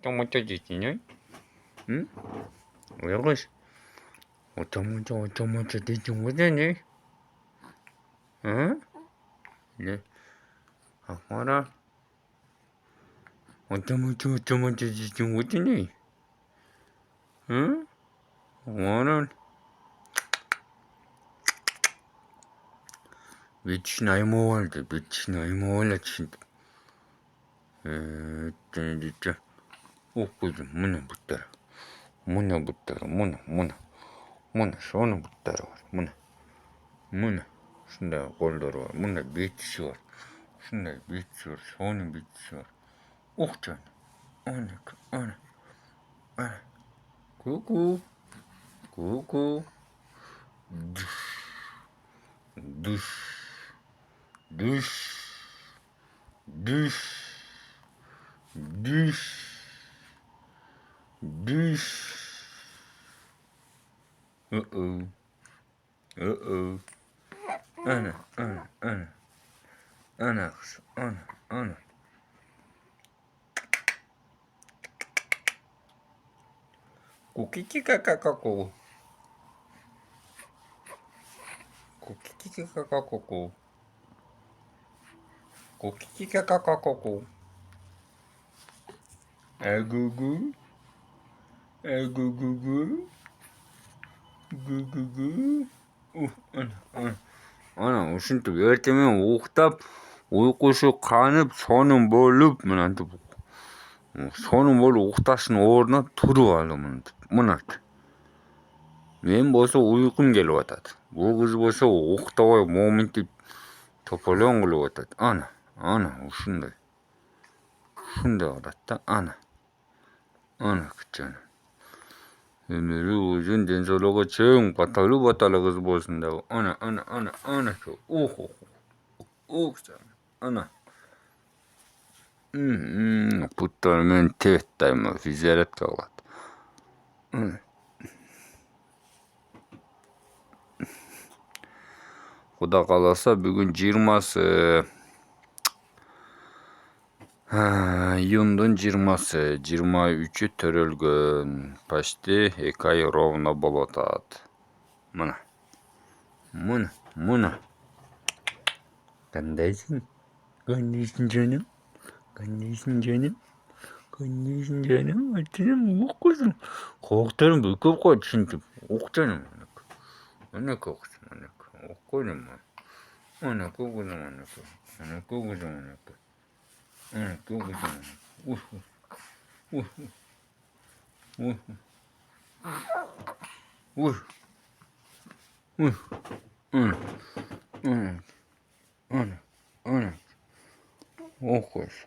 오자마자지지냐? 응? 왜 그러시? 오자마자 대체 뭐잖니? 응? 네. 뭐라? 오자마자 대체 뭐잖니? 응? 뭐는? 미친 아이 뭐할래? 미친 아이 뭐할래 진짜. 진짜. 오빠지 문에 붙더라. 문에 손을 붙더라. 문에. 신나 골더라. 문에 미치워. 신나 미치워. 손이 미치워. 옥전. 어느. 구구. 두시. 두시. Uh-oh. Ana. Kukikikakako. Kukikikakako. Agugu. Gugugu. Ana, şimdi öğretmenim oktap uykusu kanıp sonun bolup mınantı bu. Sonun bolu oktasın oruna turu alımın. Mınat. Men bolsa uykum gelip atat. Bu kız bolsa oktava momenti toparlan kılıp atat. Ana, uşunday. Şunday adat ana. Ana kıçanı. Ömürü uzun densologa çığın batalı kız bolsun da. Ana çok. Ana. Puttar men tehtayma fizieret kalat. Xuda kalasa bugün 20'sı. Iyun'dun 20'sı. 23'ü törülgün. Paşti 2 ay rovna bolotat. Mına. Kandaysın? Kandaysın canım? Açınım okudum. Korktarım bir köp koy şimdi. Oktanım. Ana koksun. Okudum. Ana kokudum. Ana. Okus.